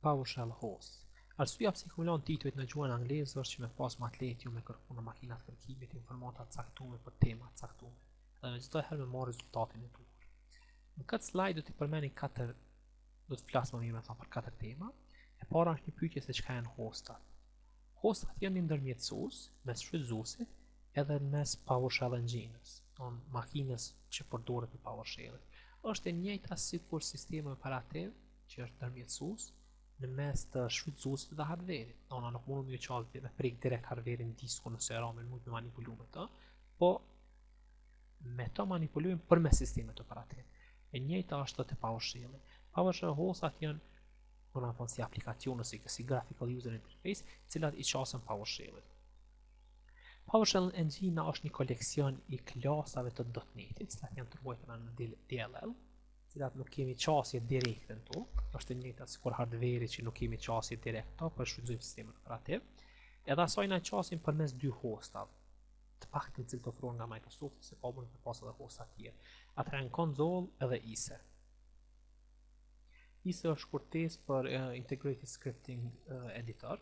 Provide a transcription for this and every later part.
PowerShell host. Arsyeja pse kumulon titujt në gjuhën angleze është që me pas më atleti ju me kërku në makinat kërkimit informata caktuar për tema caktuar. Dhe me çdo herë me marr rezultatin e duhur. Në këtë slide do t'i përmeni do të flas më mirë për 4 tema. E para është një pyetje se çka janë hostat. Hostat janë një ndërmjetësues mes shfrytëzuesit edhe mes PowerShell engine-s, makinës që përdoret në PowerShell. Është e njëjta sikur sistemi operativ që është ndërmjetësues në mes të shfrytëzuesit dhe hardverit. Nuk mund të qasë me prek direkt hardverin disku nëse ramin mund të manipulu me të, po me të manipulujmë përmes sistemet operativ. E njëjta është te PowerShell. PowerShell hostat janë si aplikacione si graphical user interface, cilat i qasën PowerShell-it. PowerShell engine është një koleksion i klasave të .NET-it, cilat janë të ruajtura në DLL, cilat nuk kemi qasje direkte në to, është e njëjta sikur hardveri që nuk kemi qasje direkte, por shfrytëzojmë sistemin operativ. Edhe asaj na qasim përmes dy hostave, të paktën cilët ofrohen nga Microsoft, se po mund të pas edhe hosta të tjerë. Ata janë Console edhe ISE. ISE është shkurtesë për Integrated Scripting Editor.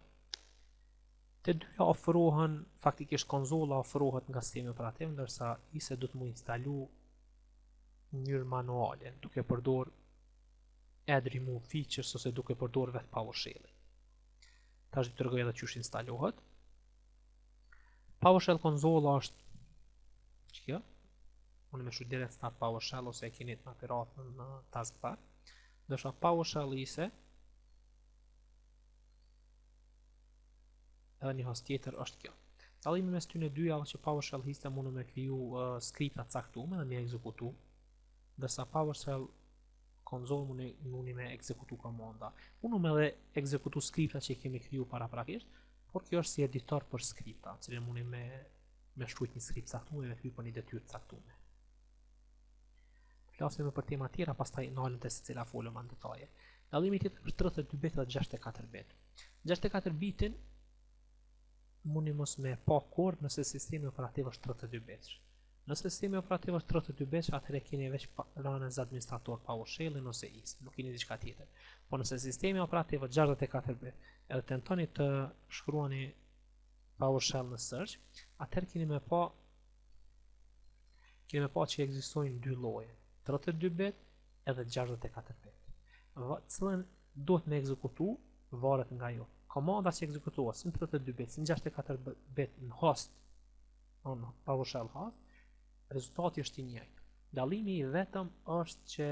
Të dyja ofrohen, faktikisht konzola ofrohet nga sistemi operativ, ndërsa ISE do të mu instalu në mënyrë manuale, duke përdor add remove features ose duke përdor vetë PowerShell. Tash do të tregoj edhe çysh instalohet. PowerShell konzola është kjo. Unë më shoj direkt start PowerShell ose e keni në operatën në taskbar. Ndërsa PowerShell ISE edhe një host tjetër është kjo. Dallimi mes tyre dyja është që PowerShell ISE mund me kriju skripta caktuar dhe me ekzekutu, ndërsa PowerShell konzolë mundi me ekzekutu komanda. Unë me dhe ekzekutu skripta që kemi kriju paraprakisht, por kjo është si editor për skripta, cilë mundi me shkruajt një skript caktuar dhe kriju për një detyrë caktuar. Flasim për tema tjera, pastaj nalën të secila folëm në detaje. Dallimi tjetër është 32 bit dhe 64 bit. 64 bitin mundi mos me pa kur nëse sistemi operativ është 32 bit. Nëse sistemi operativ është 32 bit, atëherë keni veç rënës administrator PowerShell ose ISE, nuk keni diçka tjetër. Po nëse sistemi operativ është 64 bit, edhe tentoni të shkruani PowerShell në search, atëherë keni me pa që ekzistojnë dy lloje, 32 bit edhe 64 bit. Cilën duhet me ekzekutu varet nga jo. Komanda që ekzekutohet si në 32 bit, si në 64 bit në host, në PowerShell host, rezultati është i njëjtë. Dallimi i vetëm është që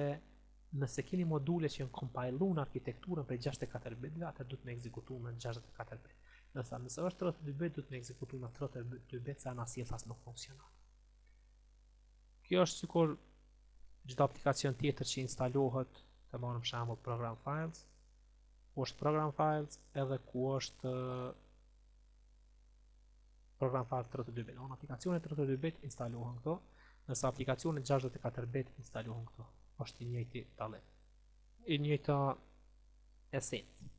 nëse keni module që janë kompajluar në arkitekturën për 64 bitëve, atë duhet me ekzekutu në 64 bit. Nëse është 32 bit, duhet me ekzekutu në 32 bit, sa në asnjë nuk funksionon. Kjo është sikur çdo aplikacion tjetër që instalohet, të marrim shembull program files, ku është program files edhe ku është program files 32 bit. Në aplikacionet 32 bit instalohen këto, nëse aplikacionet 64 bit instalohen këto. Është i njëjti dallim. I njëjta esencë.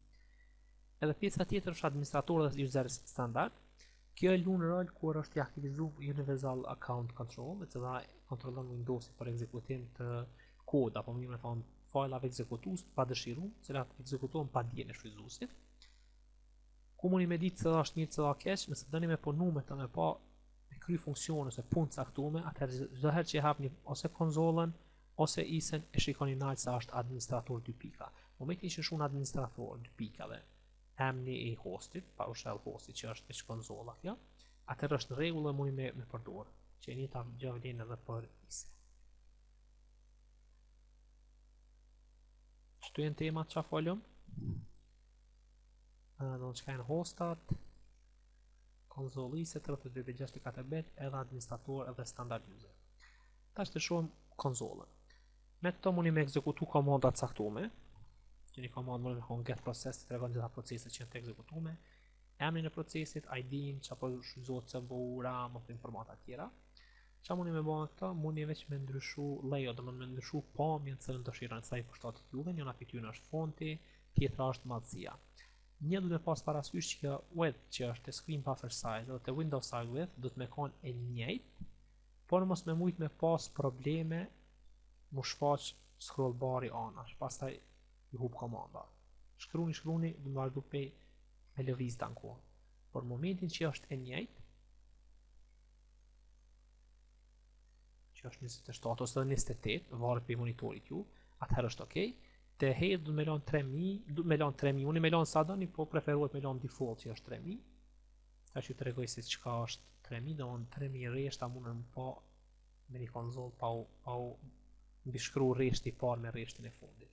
Edhe pjesa tjetër është administrator dhe user standard. Kjo lun rol kur është i aktivizuar Universal Account Control, e cila kontrollon Windows-in për ekzekutim të kod apo më thon fajlave ekzekutues pa dëshiruar, të cilat ekzekutohen pa dijen e shfrytëzuesit. Ku mundi me ditë se është mirë cila keq, nëse doni me punu me të me pa me kry funksione ose punë caktuar, atëherë çdo herë që hapni ose konzolën ose ISE-n e shikoni nalt se është administrator 2 pika. Momentin që shun administrator 2 pikave, emri i hostit, PowerShell hostit që është veç konzolla kjo, atëherë është në rregull dhe mundi me përdor, që një ta gjë vlen edhe për ISE. Këtu janë temat që folëm. Do të shkajnë hostat, konzolë ISE 32 bit 64 bit, edhe administrator edhe standard user. Tash të shohim konzolën. Me këto mundi me ekzekutu komandat caktuar. Që një komandë mundi me thonë get process të tregon gjitha proceset që janë të ekzekutuar, emrin e procesit, ID-n, çapo shfrytëzohet CPU, RAM apo informata të tjera. Çfarë mundi me bëhen këto? Mundi veç me ndryshu layout, do me ndryshu pamjen që dëshironi sa i përshtatet juve, njëra prej tyre është fonti, tjetra është madhësia. Një duhet me pas parasysh që width që është te screen buffer size dhe te window size width do të me kanë e njëjtë, por mos me mujt me pas probleme mu shfaq scroll bari anash, pastaj i hub komanda. shkruni, dhe më vazhdu me lëviz të anko. Por momentin që është e njëjtë, që është 27 ose 28, varet për monitorit ju, atëherë është okej. Të hedhë du me lanë 3000, unë me lanë sa doni, po preferuat me lanë default që është 3000. Ta që të regoj se qka është 3000, dhe unë 3000 reshta mundën më pa me një konzol pa u mbishkru reshti par me reshtin e fundit.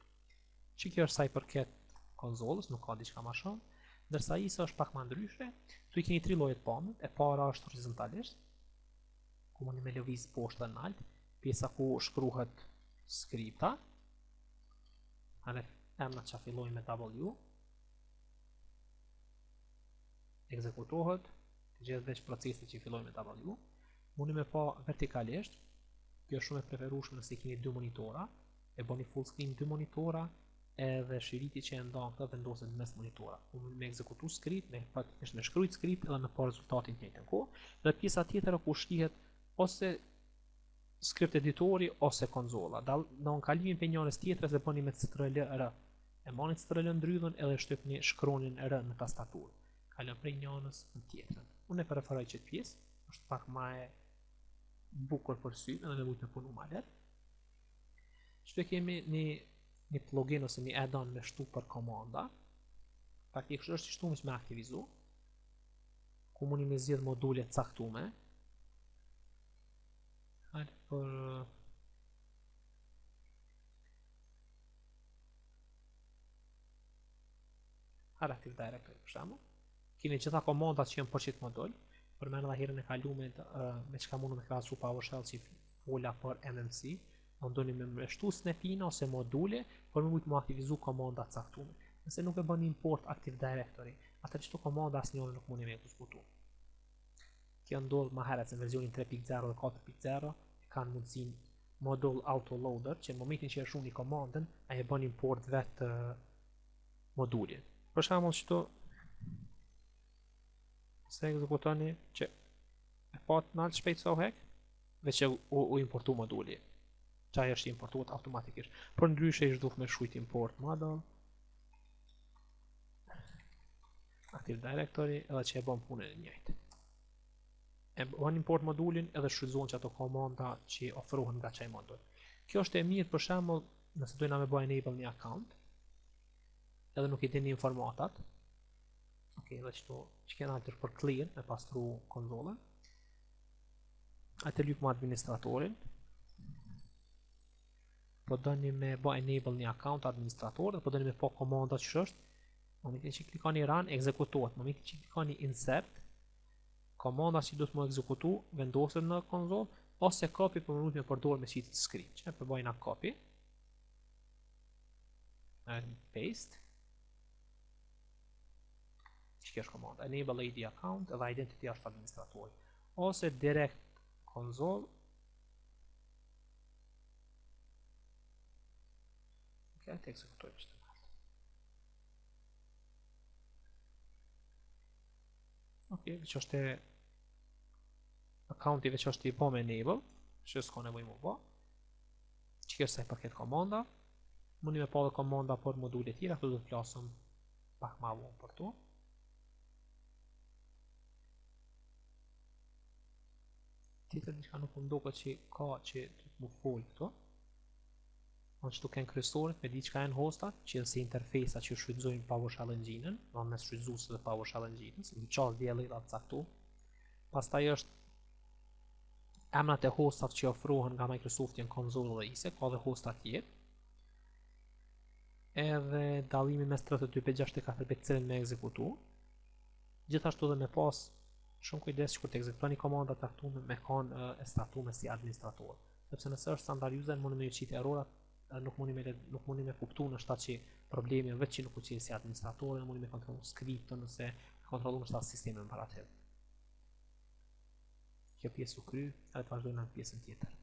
Që kjo është sa i përket konzolës, nuk ka diçka ma shumë, ndërsa isa është pak ma ndryshe, tu i keni 3 llojet pamët, e para është horizontalisht, ku mundi me lëviz poshtë dhe nalt, pjesa ku shkruhet skripta, emna që filloj me W, ekzekutohet, të gjithë veç procesit që filloj me W, mundi me pa vertikalisht, kjo është shumë e preferueshme nëse keni 2 monitora, e bani full screen 2 monitora, edhe shiriti që e ndan këtë vendoset mes monitora. Unë me ekzekutu skript, me shkrujt skript edhe me pa rezultatin të njëjtën kohë, dhe pjesa tjetër ku shtihet ose skript editori ose konzola. Në kalimin për njënës tjetër se bëni me CTRL-R. E mani CTRL ndrydhën edhe shtypni shkronin R në tastaturë. Kalon për njënës në tjetërën. Unë e preferoj që të pjesë, është pak ma e bukur për sy, edhe me mujtë me punu ma lehtë. Qëto kemi një plugin ose një add-on me shtu për komanda. Praktikisht është shtu me aktivizu, ku mundi me zgjedh module caktume. Hajde për Active Directory për shembull. Keni gjitha komandat që janë për çit modul, përmend edhe herën e kaluar me çka mundu me krahasu PowerShell që fola për MMC. Ndoni me shtu snapina ose module, por me mujtë më aktivizu komanda caktume. Nëse nuk e bën import Active Directory, atër qëto komanda asnjëherë nuk mundi me ekzekutu. Kjo ndodh më herët se në versionin 3.0 dhe 4.0 kanë mundësinë module autoloader, që në momentin që e shuni komandën, ai e bën import vetë modulin. Për shembull çto se ekzekutoni që e pat nalt shpejt sa u hek, veç që u importu moduli. Qaj është importuat automatikisht. Për ndryshe i shduh me shujt import model, Active Directory, edhe që e bën punën e njëjtë. E bën import modulin edhe shfrytëzohen që ato komanda që ofrohen nga qaj modul. Kjo është e mirë për shembull nëse dojna me bëj enable një account, edhe nuk i dini informatat. Okej, edhe qëto që kena altër për clear, me pastru konzolën. Atë lyp më administratorin, po doni me bëj enable një account administrator, dhe po doni me po komanda që është, momentin që klikoni run, ekzekutohet, momentin që klikoni insert, komanda që do të më ekzekutu, vendoset në konzol, ose copy për më me përdor me qitit script, që përbojna copy, paste, që kjo është komanda, enable ID account, edhe identity është administratori, ose direct konzol, të ekzekutoj për shtë naltë. Ok, veç është e accounti veç është i po me enable, që s'ka nevoj mu po. Që kërë sa i përket komanda, mundi me pa dhe komanda për module tjera, këtu do të plasëm pak ma vonë për to. Tjetër një ka nuk më ndoka që ka që të më folë këto. Në që tu kënë kryesorit me di që ka e në hostat, që nëse interfejsa që shfrytëzojnë PowerShell Engine-ën, në mes shfrytëzuesve dhe PowerShell Engine-ës, në qalë DLL-at caktu. Pastaj është emrat e hostat që ofrohen nga Microsoft në konzolë dhe ISE, ka dhe hostat tjerë. Edhe dalimi mes 32.64 bit cilën me ekzekutu. Gjithashtu dhe me pas shumë kujdes që kur të ekzekutoni komanda caktume me kanë e statume si administrator. Sepse nëse është standard user, mundi me ju qitë erorat, nuk mundi me kuptu në shtatë që problemi vetë që nuk u qenë si administrator, mundi me kontrolu skriptën nëse kontrolu në shtatë sistemin operativ. Kjo pjesë u kry, edhe të vazhdojnë në pjesën tjetër.